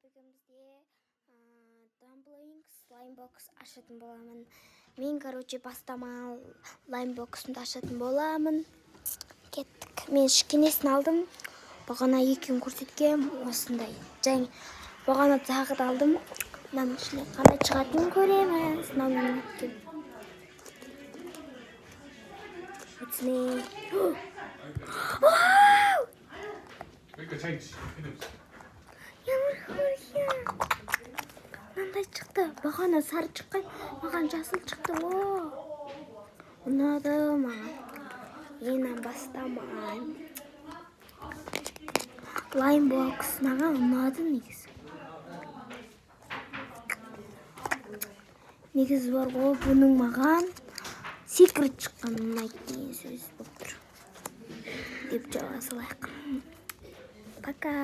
Бүгінімізде Dumplings Limebox ашатын боламын. Мен, бастама Limebox'ымды ашатын боламын. Кеттік. Мен кішкенесін алдым. Бағана екеуін көрсеткем осындай. Және бағана тағы да алдым. Мынаның ішіне қандай шығатынын көреміз. Мынаның ішіне. Мынандай шықты. Бағана сары шыққан, маған жасыл шықты. Ұнады маған. Енен бастамайын. Limebox маған ұнады негізі. Негізі бар ғой, бұның маған секрет шыққан ұнайды деген сөз болып тұр. Деп жауа салайық. Пока.